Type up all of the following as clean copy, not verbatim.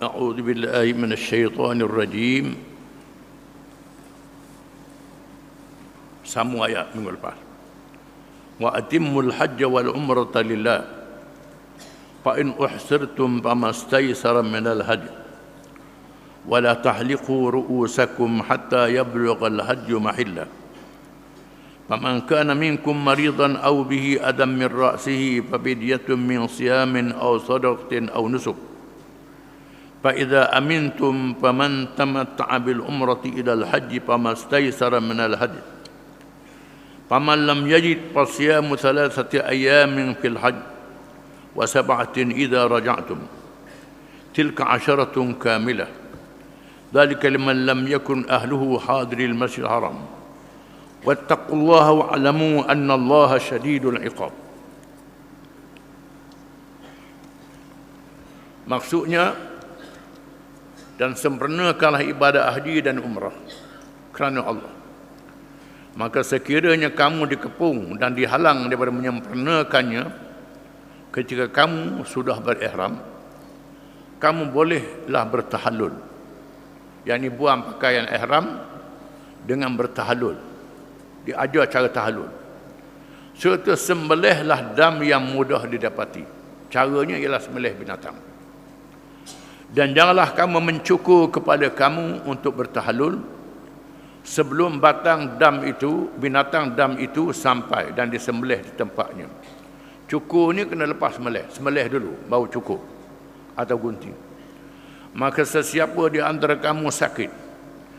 أعوذ بالله من الشيطان الرجيم. Sama ayat minggu lepas. Wa atimmul hajj wal umrata lillah. Fa in uhsirtum famastaysara minal hajj. Wa la tahliqu ru'usakum hatta yablugha al-hajj mahillah. Faman kana minkum maridan aw bihi adam min ra'sihi fafidyatun min siyamin aw sadaqatin aw nusuk. فإذا أمنتم فمن تمتع بالعمرة إلى الحج فما استيسر من الهدي فمن لم يجد فصيام 3 أيام في الحج و7 إذا رجعتم تلك 10 كاملة ذلك لمن لم يكن أهله حاضر المسجد الحرام واتقوا الله واعلموا أن الله شديد العقاب. Maksudnya, dan sempurnakanlah ibadah haji dan umrah kerana Allah. Maka sekiranya kamu dikepung dan dihalang daripada menyempurnakannya ketika kamu sudah berihram, kamu bolehlah bertahallul, yakni buang pakaian ihram dengan bertahallul. Diajar cara tahallul. Serta sembelihlah dam yang mudah didapati. Caranya ialah sembelih binatang. Dan janganlah kamu mencukur kepala kamu untuk bertahallul sebelum batang dam itu, binatang dam itu sampai dan disembelih di tempatnya. Cukur ni kena lepas sembelih. Sembelih dulu, baru cukur atau gunting. Maka sesiapa di antara kamu sakit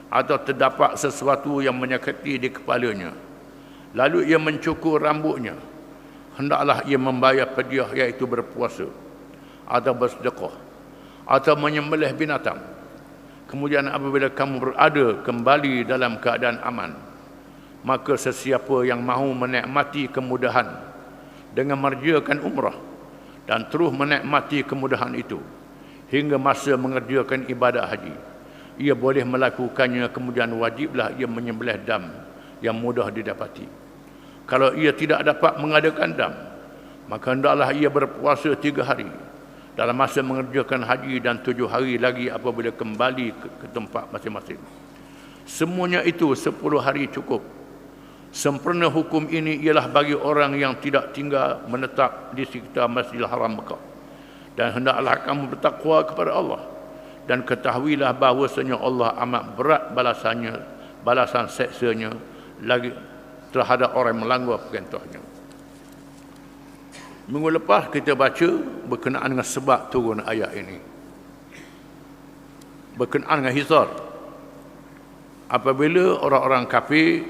atau terdapat sesuatu yang menyakiti di kepalanya, lalu ia mencukur rambutnya, hendaklah ia membayar fidyah, iaitu berpuasa atau bersedekah atau menyembelih binatang. Kemudian apabila kamu berada kembali dalam keadaan aman, maka sesiapa yang mahu menikmati kemudahan dengan mengerjakan umrah dan terus menikmati kemudahan itu hingga masa mengerjakan ibadah haji, ia boleh melakukannya. Kemudian wajiblah ia menyembelih dam yang mudah didapati. Kalau ia tidak dapat mengadakan dam, maka hendaklah ia berpuasa 3 hari dalam masa mengerjakan haji dan 7 hari lagi apabila kembali ke tempat masing-masing. Semuanya itu 10 hari cukup. Sempurna hukum ini ialah bagi orang yang tidak tinggal menetap di sekitar Masjidil Haram Mekah. Dan hendaklah kamu bertakwa kepada Allah, dan ketahuilah bahawasanya Allah amat berat balasan seksanya lagi terhadap orang yang melanggar perintahnya. Minggu lepas kita baca berkenaan dengan sebab turun ayat ini, berkenaan dengan hisar. Apabila orang-orang kafir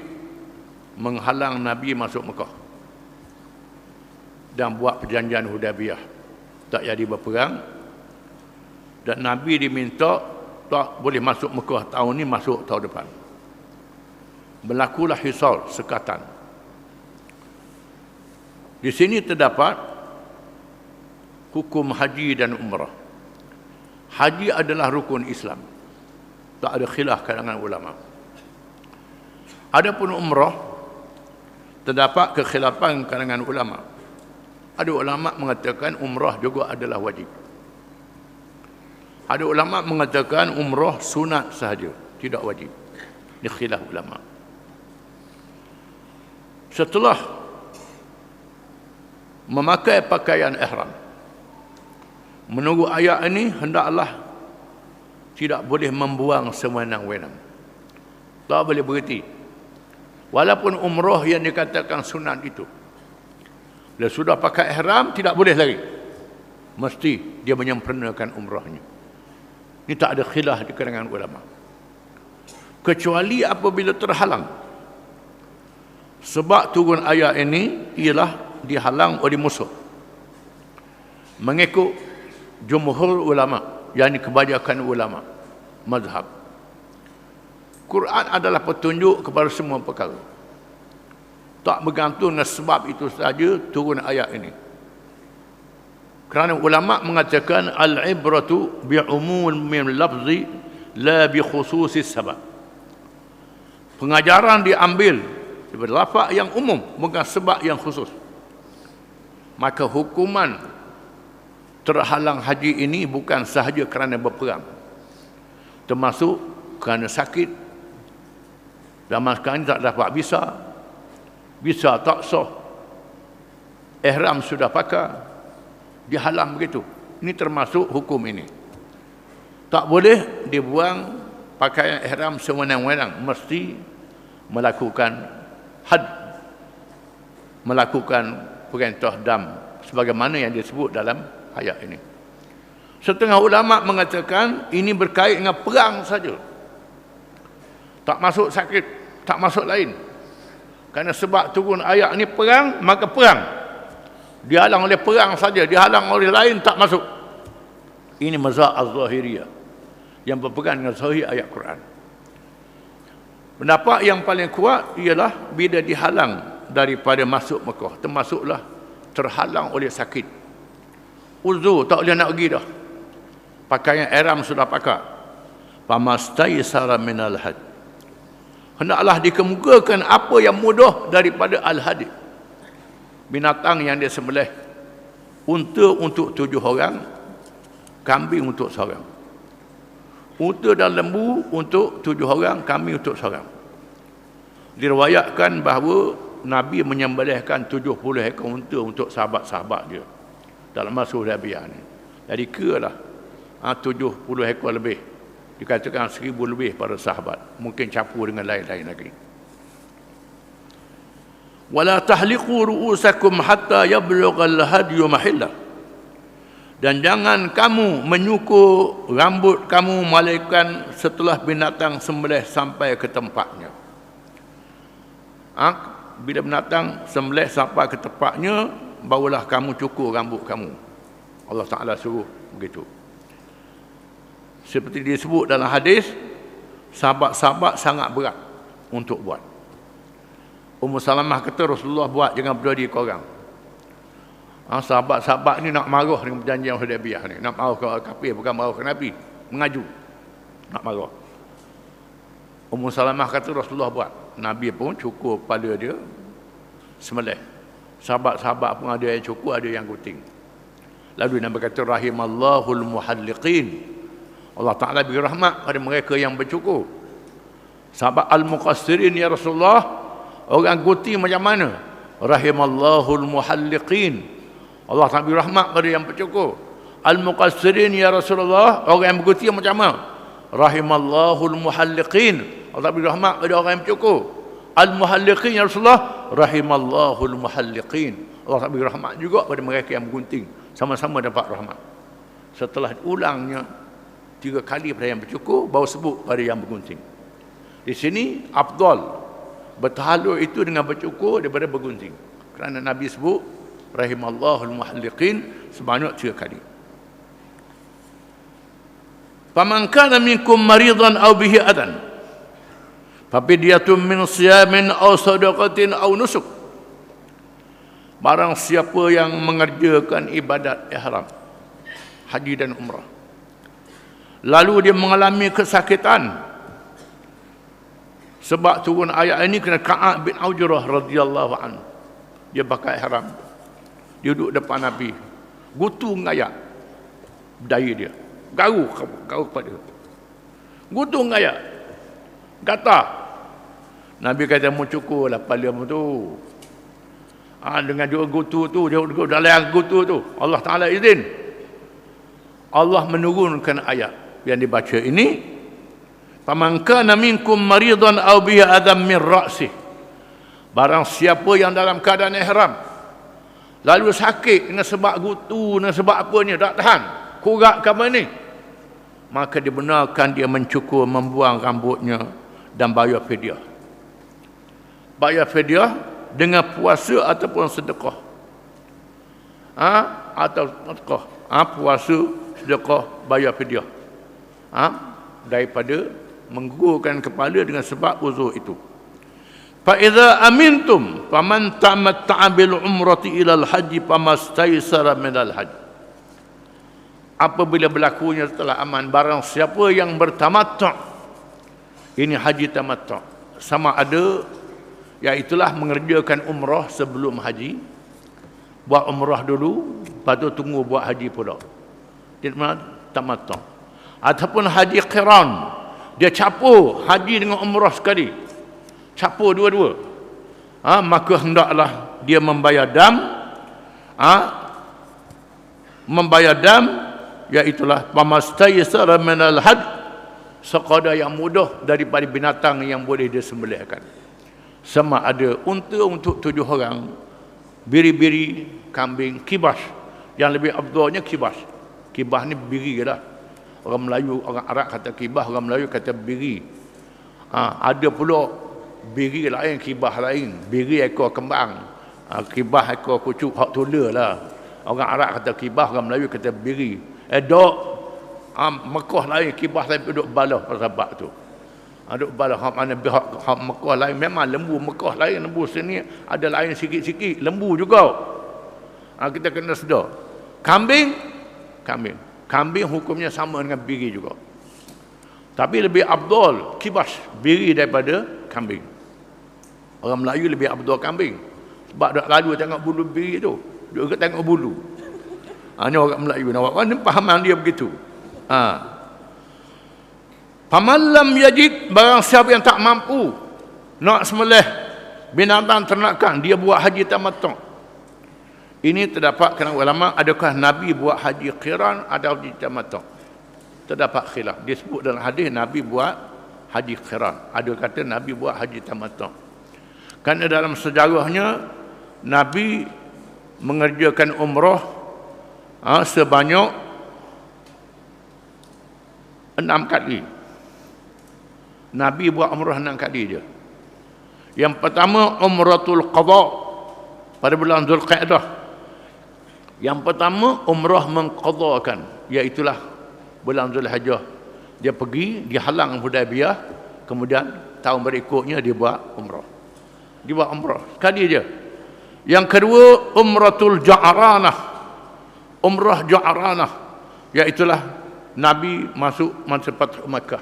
menghalang Nabi masuk Mekah dan buat perjanjian Hudaybiyah, tak jadi berperang, dan Nabi diminta tak boleh masuk Mekah tahun ni, masuk tahun depan. Berlakulah hisar, sekatan. Di sini terdapat hukum haji dan umrah. Haji adalah rukun Islam, tak ada khilaf kalangan ulama. Adapun umrah, terdapat kekhilafan kalangan ulama. Ada ulama mengatakan umrah juga adalah wajib. Ada ulama mengatakan umrah sunat sahaja, tidak wajib. Ini khilaf ulama. Setelah memakai pakaian ihram, menunggu ayat ini, hendaklah tidak boleh membuang sewenang-wenang. Tak boleh berhenti. Walaupun umrah yang dikatakan sunat itu, bila sudah pakai ihram tidak boleh lagi, mesti dia menyempurnakan umrahnya. Ini tak ada khilaf di kalangan ulama, kecuali apabila terhalang. Sebab turun ayat ini ialah dihalang oleh musuh. Mengikut jumhur ulama, yakni kebanyakan ulama mazhab, Quran adalah petunjuk kepada semua perkara. Tak bergantung dengan sebab itu saja turun ayat ini. Kerana ulama mengatakan al-ibratu bi'umumil lafzi la bi khususis sabab. Pengajaran diambil daripada lafaz yang umum, bukan sebab yang khusus. Maka hukuman terhalang haji ini bukan sahaja kerana berperang, termasuk kerana sakit. Zaman sekarang tak dapat visa tak sah, ihram sudah pakai, dihalang begitu. Ini termasuk hukum ini. Tak boleh dibuang pakaian ihram sewenang-wenang, mesti melakukan had, melakukan perintah dam sebagaimana yang disebut dalam ayat ini. Setengah ulama mengatakan ini berkait dengan perang saja, tak masuk sakit, tak masuk lain. Kerana sebab turun ayat ini perang, maka perang dihalang oleh perang saja, dihalang oleh lain tak masuk. Ini mazhab az-Zahiriyah yang berpegang dengan sahih ayat Quran. Pendapat yang paling kuat ialah bila dihalang daripada masuk Mekah, termasuklah terhalang oleh sakit, uzur, tak boleh nak pergi dah, pakaian ihram sudah pakai, famastaysara minal had, hendaklah dikemukakan apa yang mudah daripada al-hadi, binatang yang dia sembelih. Unta untuk 7 orang, kambing untuk seorang. Unta dan lembu untuk 7 orang, kambing untuk seorang. Diriwayatkan bahawa Nabi menyembelihkan 70 ekor unta untuk sahabat-sahabat dia dalam masa Hudaybiyah ni. Jadi kelah 70 ekor lebih, dikatakan 1000 lebih para sahabat, mungkin campur dengan lain-lain lagi. Wala tahliqu ru'usakum hatta yablughal hadyu mahillah, dan jangan kamu menyukur rambut kamu malaikat setelah binatang sembelih sampai ke tempatnya. Bila binatang sembelih sampai ke tempatnya, barulah kamu cukur rambut kamu. Allah Ta'ala suruh begitu. Seperti disebut dalam hadis, sahabat-sahabat sangat berat untuk buat. Ummu Salamah kata Rasulullah buat, jangan berdiri korang. Sahabat-sahabat ni nak marah dengan perjanjian Hudaybiyah ni, nak marah ke kafir, bukan marah ke Nabi, mengaju, nak marah. Ummu Salamah kata Rasulullah buat, Nabi pun cukur kepala dia, sembelih. Sahabat-sahabat pun ada yang cukur, ada yang gunting. Lalu Nabi kata rahimallahul muhalliqin, Allah Ta'ala beri rahmat pada mereka yang bercukur. Sahabat al-muqassirin, ya Rasulullah, orang gunting macam mana? Rahimallahul muhalliqin, Allah Ta'ala beri rahmat pada yang bercukur. Al-muqassirin, ya Rasulullah, orang yang bergunting macam mana? Rahimallahul muhalliqin, Allah beri rahmat pada orang yang bercukur. Al-muhalliqin, ya Rasulullah, rahimallahul muhalliqin, Allah Ta'ala beri rahmat juga pada mereka yang bergunting, sama-sama dapat rahmat. Setelah ulangnya 3 kali pada yang bercukur, baru sebut pada yang bergunting. Di sini afdal bertahalul itu dengan bercukur daripada bergunting, kerana Nabi sebut rahimallahul muhalliqin sebanyak 3 kali. Faman kana minkum maridan aw bihi adan fafidyatun min siyamin aw sadaqatin aw nusuk. Barang siapa yang mengerjakan ibadat ihram, haji dan umrah, lalu dia mengalami kesakitan, sebab turun ayat ini kena Ka'ab bin Ujrah radhiyallahu anhu, dia pakai ihram, dia duduk depan Nabi, gutu ngayak daya dia, garu kepada dia, gutu ngayak, gatal. Nabi kata mu cukur lah kepala mu tu. Dengan dia gutu tu, dia dalam gutu tu, Allah Ta'ala izin, Allah menurunkan ayat yang dibaca ini, faman kana minkum maridan aw bihi adam min ra'sih, barang siapa yang dalam keadaan ihram lalu sakit dengan sebab gutu, dengan sebab apanya, tak tahan, kurat ke apa ni, maka dibenarkan dia mencukur, membuang rambutnya dan bayar fidyah. Bayar fidyah dengan puasa ataupun sedekah. Atau sedekah. Puasa, sedekah, bayar fidyah. Daripada menggugurkan kepala dengan sebab uzur itu. Fa idza amintum faman tamatta'a bil umrati ila al haji famastaysara min al hajj. Apabila berlakunya setelah aman, barang siapa yang bertamattu', ini haji tamattu', sama ada iaitulah mengerjakan umrah sebelum haji, buat umrah dulu, lepas tu tunggu buat haji pula. Dia tamattu'. Ataupun haji qiran, dia capur haji dengan umrah sekali, capur dua-dua, maka hendaklah dia membayar dam, iaitulah pamastaysara minal had, sekadar yang mudah daripada binatang yang boleh disembelihkan. Sama ada unta untuk 7 orang, biri-biri, kambing, kibas. Yang lebih afdalnya kibas. Kibas ni biri dah. Orang Melayu, orang Arab kata kibas, orang Melayu kata biri. Ada pula biri lain, kibas lain. Biri ekor kembang, kibas ekor kucuk, hak tula lah. Orang Arab kata kibas, orang Melayu kata biri. Dok Mekah lain, kibas lain duduk balah pasabak tu. Duduk balah hak mana hak Mekah lain. Memang lembu Mekah lain, lembu sini ada lain sikit-sikit, lembu juga. Kita kena sedar. Kambing hukumnya sama dengan biri juga. Tapi lebih afdal kibas, biri daripada kambing. Orang Melayu lebih afdal kambing. Sebab dak lalu tengok bulu biri tu, duk tengok bulu. Ni orang Melayu nak buat, ni fahaman dia begitu. Faman lam yajid, barang siapa yang tak mampu nak sembelih binatang ternakan, dia buat haji tamattu'. Ini terdapat kalangan ulama, adakah Nabi buat haji qiran atau haji tamattu'? Terdapat khilaf. Disebut dalam hadis Nabi buat haji qiran, ada kata Nabi buat haji tamattu'. Kerana dalam sejarahnya Nabi mengerjakan umrah sebanyak 6 kali. Nabi buat umrah 6 kali je. Yang pertama umratul qadha pada bulan Zulqa'dah. Yang pertama umrah mengqadhakan, iaitulah bulan Zulhijjah. Dia pergi, dia halang Hudaybiyah, kemudian tahun berikutnya dia buat umrah. Dia buat umrah sekali je. Yang kedua umratul ja'ranah. Umrah ja'ranah, iaitulah Nabi masuk masa Fathu Makkah.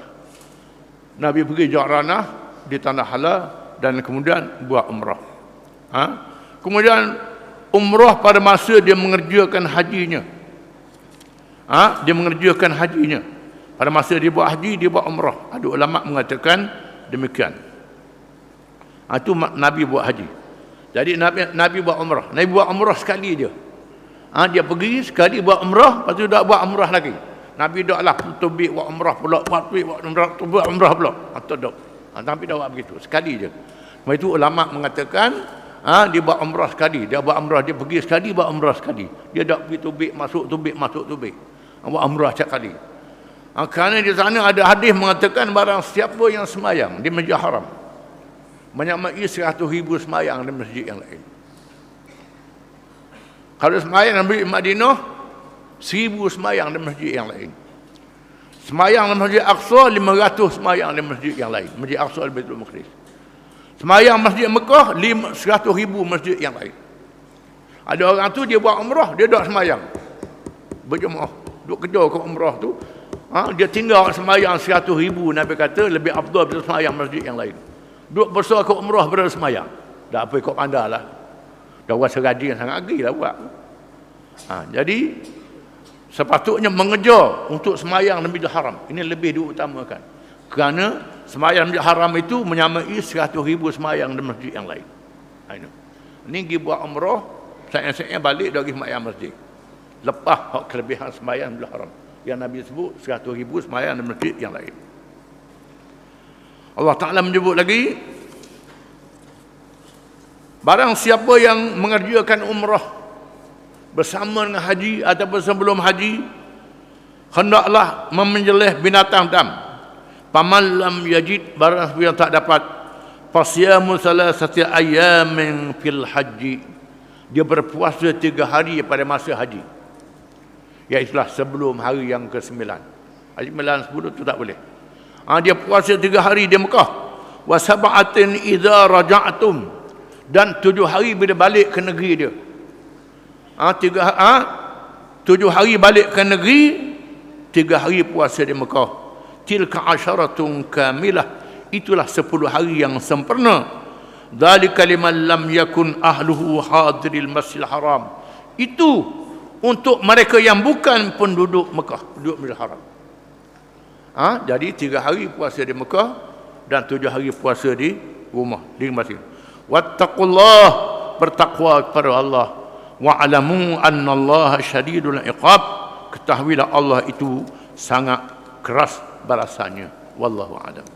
Nabi pergi Ja'ranah di tanah halal dan kemudian buat umrah. Kemudian umrah pada masa dia mengerjakan hajinya. Dia mengerjakan hajinya. Pada masa dia buat haji, dia buat umrah. Ada ulama mengatakan demikian. Itu Nabi buat haji. Jadi Nabi buat umrah. Nabi buat umrah sekali je. Dia pergi sekali buat umrah, lepas tu dah buat umrah lagi. Nabi dah lah tubik buat umrah pula, buat umrah pula. Atau dah. Tapi dah buat begitu sekali je. Lepas itu ulama mengatakan dia buat umrah sekali, dia buat umrah, dia pergi sekali buat umrah sekali. Dia dah pergi tubik masuk tubik. Buat umrah setiap kali. Kerana di sana ada hadis mengatakan barang siapa yang semayang di Masjid Haram menyamai 100,000 semayang di masjid yang lain. Kalau semayang di Madinah 1,000 semayang di masjid yang lain. Semayang di Masjid Aqsa 500 semayang di masjid yang lain. Masjid Aqsa Baitul Maqdis. Semayang Masjid Mekah 100,000 masjid yang lain. Ada orang tu dia buat umrah, dia dak semayang berjemaah, duk kejar ke umrah tu. Dia tinggal semayang 100,000, Nabi kata lebih afdal daripada semayang masjid yang lain. Duk besar ke umrah daripada semayang. Dah apa ikut pandai lah. Dah rasa rajin sangat lagi lah buat. Jadi sepatutnya mengejar untuk semayang di Masjidil Haram. Ini lebih diutamakan. Kerana semayang di Masjidil Haram itu menyamai 100,000 semayang di masjid yang lain. Ini pergi buat umrah, saya balik dari semayang masjid. Lepas hak kelebihan semayang di Masjidil Haram. Yang Nabi sebut 100,000 semayang di masjid yang lain. Allah Ta'ala menyebut lagi, barang siapa yang mengerjakan umrah bersama dengan haji ataupun sebelum haji, hendaklah menyembelih binatang dam. Paman lam yajid, barang siapa yang tak dapat, fasyamu salasati ayyamin fil haji, dia berpuasa 3 hari pada masa haji, iaitulah sebelum hari yang ke-9. Hari 9, 10 tu tak boleh. Dia puasa 3 hari di Mekah. Wa sab'atin idza raja'tum, dan 7 hari bila balik ke negeri dia. 7 hari balik ke negeri, 3 hari puasa di Mekah. Tilka asyaratun kamilah, itulah 10 hari yang sempurna. Dzalika liman lam yakun ahluhu hadiril masjidil haram, itu untuk mereka yang bukan penduduk Mekah, penduduk Masjidil Haram. Jadi 3 hari puasa di Mekah dan 7 hari puasa di rumah, di masjid. Wattaqullah, bertakwa kepada Allah. Wa'lamu annallaha syadidul iqab, ketahuilah Allah itu sangat keras balasannya. Wallahu a'lam.